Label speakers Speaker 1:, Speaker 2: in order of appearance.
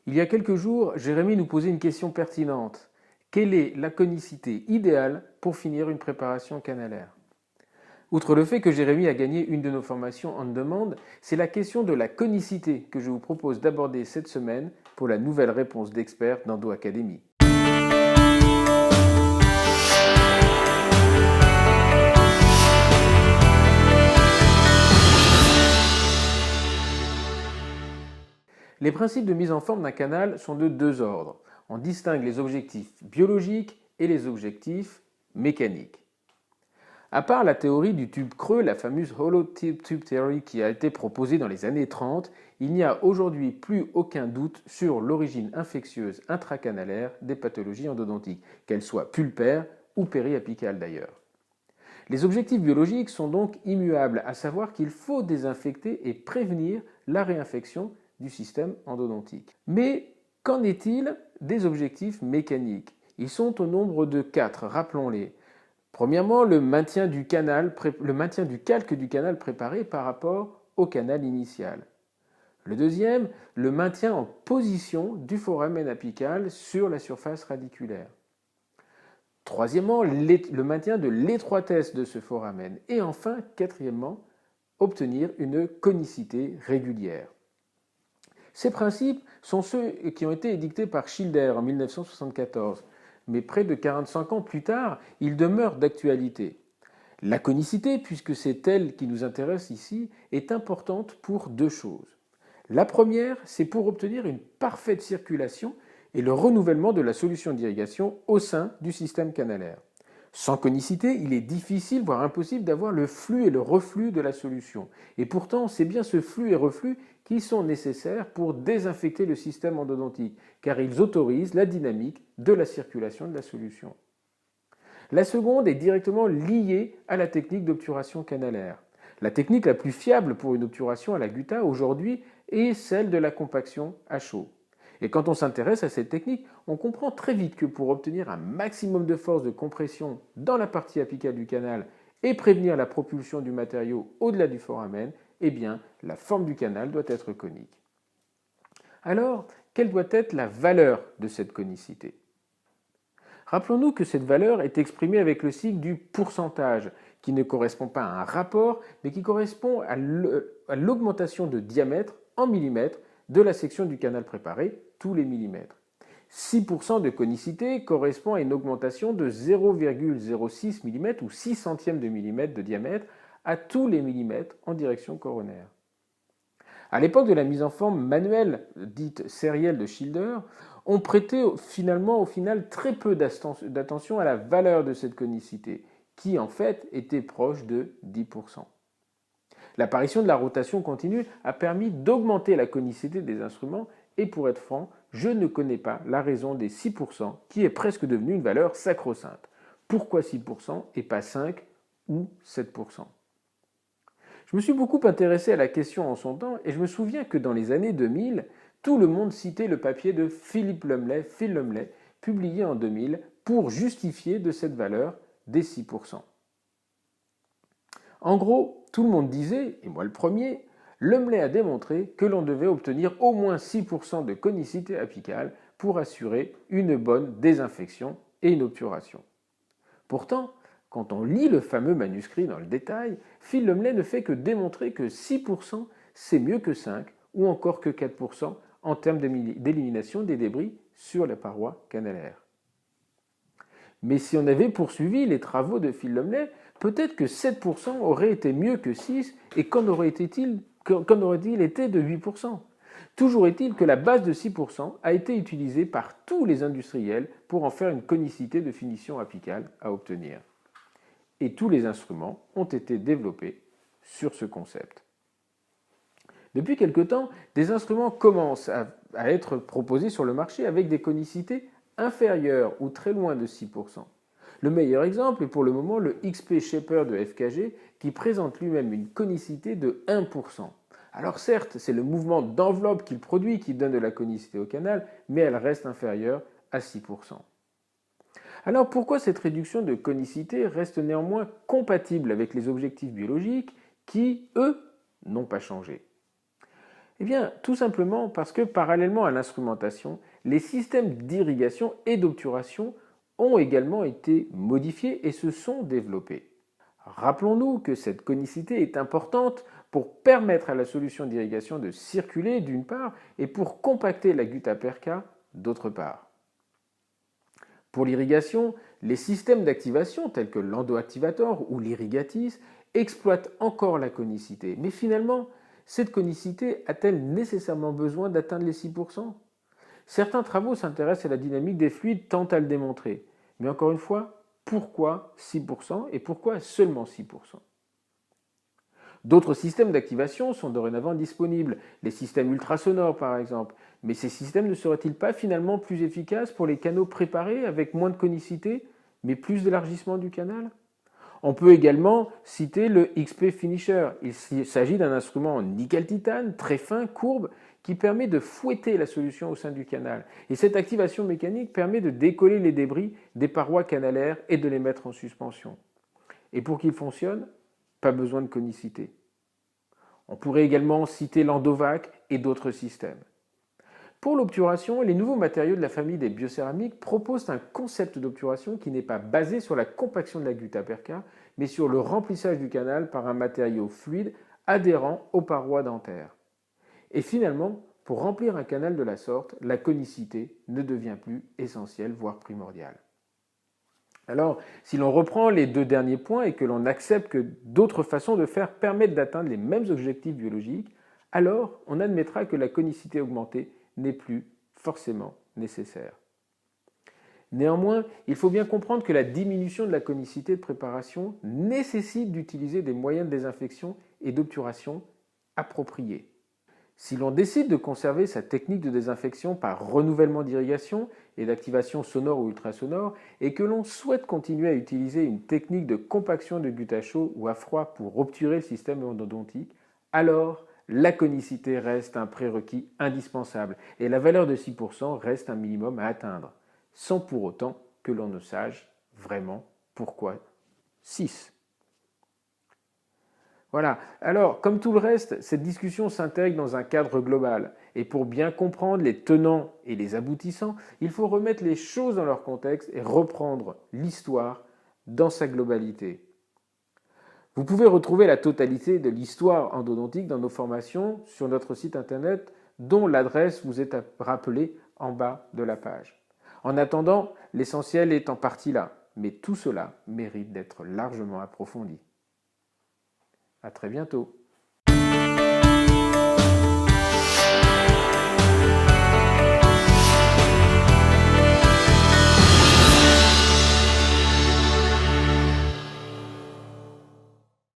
Speaker 1: Il y a quelques jours, Jérémy nous posait une question pertinente. Quelle est la conicité idéale pour finir une préparation canalaire? Outre le fait que Jérémy a gagné une de nos formations en demande, c'est la question de la conicité que je vous propose d'aborder cette semaine pour la nouvelle réponse d'experts d'Endo Academy. Les principes de mise en forme d'un canal sont de deux ordres. On distingue les objectifs biologiques et les objectifs mécaniques. À part la théorie du tube creux, la fameuse Hollow Tube Theory qui a été proposée dans les années 30, il n'y a aujourd'hui plus aucun doute sur l'origine infectieuse intracanalaire des pathologies endodontiques, qu'elles soient pulpaires ou périapicales d'ailleurs. Les objectifs biologiques sont donc immuables, à savoir qu'il faut désinfecter et prévenir la réinfection du système endodontique. Mais qu'en est-il des objectifs mécaniques? Ils sont au nombre de 4, rappelons-les. Premièrement, le maintien du calque du canal préparé par rapport au canal initial. Le deuxième, le maintien en position du foramen apical sur la surface radiculaire. Troisièmement, le maintien de l'étroitesse de ce foramen. Et enfin, quatrièmement, obtenir une conicité régulière. Ces principes sont ceux qui ont été édictés par Schilder en 1974, mais près de 45 ans plus tard, ils demeurent d'actualité. La conicité, puisque c'est elle qui nous intéresse ici, est importante pour deux choses. La première, c'est pour obtenir une parfaite circulation et le renouvellement de la solution d'irrigation au sein du système canalaire. Sans conicité, il est difficile, voire impossible, d'avoir le flux et le reflux de la solution. Et pourtant, c'est bien ce flux et reflux qui sont nécessaires pour désinfecter le système endodontique, car ils autorisent la dynamique de la circulation de la solution. La seconde est directement liée à la technique d'obturation canalaire. La technique la plus fiable pour une obturation à la gutta aujourd'hui est celle de la compaction à chaud. Et quand on s'intéresse à cette technique, on comprend très vite que pour obtenir un maximum de force de compression dans la partie apicale du canal et prévenir la propulsion du matériau au-delà du foramen, eh bien, la forme du canal doit être conique. Alors, quelle doit être la valeur de cette conicité? Rappelons-nous que cette valeur est exprimée avec le signe du pourcentage, qui ne correspond pas à un rapport, mais qui correspond à l'augmentation de diamètre en millimètres de la section du canal préparé, tous les millimètres. 6% de conicité correspond à une augmentation de 0,06 mm ou 6 centièmes de millimètre de diamètre à tous les millimètres en direction coronaire. À l'époque de la mise en forme manuelle, dite sérielle de Schilder, on prêtait au final très peu d'attention à la valeur de cette conicité, qui en fait était proche de 10%. L'apparition de la rotation continue a permis d'augmenter la conicité des instruments et pour être franc, je ne connais pas la raison des 6% qui est presque devenue une valeur sacro-sainte. Pourquoi 6% et pas 5 ou 7%? Je me suis beaucoup intéressé à la question en son temps et je me souviens que dans les années 2000, tout le monde citait le papier de Phil Lumley, publié en 2000, pour justifier de cette valeur des 6%. En gros, tout le monde disait, et moi le premier, Lumley a démontré que l'on devait obtenir au moins 6% de conicité apicale pour assurer une bonne désinfection et une obturation. Pourtant, quand on lit le fameux manuscrit dans le détail, Phil Lumley ne fait que démontrer que 6% c'est mieux que 5 ou encore que 4% en termes d'élimination des débris sur la paroi canalaire. Mais si on avait poursuivi les travaux de Phil Lumley, peut-être que 7% aurait été mieux que 6 et qu'en aurait-il été de 8%. Toujours est-il que la base de 6% a été utilisée par tous les industriels pour en faire une conicité de finition apicale à obtenir. Et tous les instruments ont été développés sur ce concept. Depuis quelque temps, des instruments commencent à être proposés sur le marché avec des conicités inférieures ou très loin de 6%. Le meilleur exemple est pour le moment le XP Shaper de FKG qui présente lui-même une conicité de 1%. Alors certes, c'est le mouvement d'enveloppe qu'il produit qui donne de la conicité au canal, mais elle reste inférieure à 6%. Alors pourquoi cette réduction de conicité reste néanmoins compatible avec les objectifs biologiques qui, eux, n'ont pas changé? Eh bien, tout simplement parce que parallèlement à l'instrumentation, les systèmes d'irrigation et d'obturation ont également été modifiés et se sont développés. Rappelons-nous que cette conicité est importante pour permettre à la solution d'irrigation de circuler d'une part et pour compacter la gutta-perca d'autre part. Pour l'irrigation, les systèmes d'activation tels que l'endoactivator ou l'irrigatis exploitent encore la conicité. Mais finalement, cette conicité a-t-elle nécessairement besoin d'atteindre les 6%? Certains travaux s'intéressent à la dynamique des fluides, tentent à le démontrer. Mais encore une fois, pourquoi 6% et pourquoi seulement 6%? D'autres systèmes d'activation sont dorénavant disponibles, les systèmes ultrasonores par exemple, mais ces systèmes ne seraient-ils pas finalement plus efficaces pour les canaux préparés avec moins de conicité, mais plus d'élargissement du canal? On peut également citer le XP Finisher. Il s'agit d'un instrument en nickel-titane, très fin, courbe, qui permet de fouetter la solution au sein du canal. Et cette activation mécanique permet de décoller les débris des parois canalaires et de les mettre en suspension. Et pour qu'il fonctionne, pas besoin de conicité. On pourrait également citer l'endovac et d'autres systèmes. Pour l'obturation, les nouveaux matériaux de la famille des biocéramiques proposent un concept d'obturation qui n'est pas basé sur la compaction de la gutta-perca, mais sur le remplissage du canal par un matériau fluide adhérent aux parois dentaires. Et finalement, pour remplir un canal de la sorte, la conicité ne devient plus essentielle, voire primordiale. Alors, si l'on reprend les deux derniers points et que l'on accepte que d'autres façons de faire permettent d'atteindre les mêmes objectifs biologiques, alors on admettra que la conicité augmentée n'est plus forcément nécessaire. Néanmoins, il faut bien comprendre que la diminution de la conicité de préparation nécessite d'utiliser des moyens de désinfection et d'obturation appropriés. Si l'on décide de conserver sa technique de désinfection par renouvellement d'irrigation et d'activation sonore ou ultrasonore, et que l'on souhaite continuer à utiliser une technique de compaction de gutta chaud ou à froid pour obturer le système endodontique, alors la conicité reste un prérequis indispensable et la valeur de 6% reste un minimum à atteindre, sans pour autant que l'on ne sache vraiment pourquoi 6. Voilà. Alors, comme tout le reste, cette discussion s'intègre dans un cadre global. Et pour bien comprendre les tenants et les aboutissants, il faut remettre les choses dans leur contexte et reprendre l'histoire dans sa globalité. Vous pouvez retrouver la totalité de l'histoire endodontique dans nos formations sur notre site internet dont l'adresse vous est rappelée en bas de la page. En attendant, l'essentiel est en partie là, mais tout cela mérite d'être largement approfondi. À très bientôt.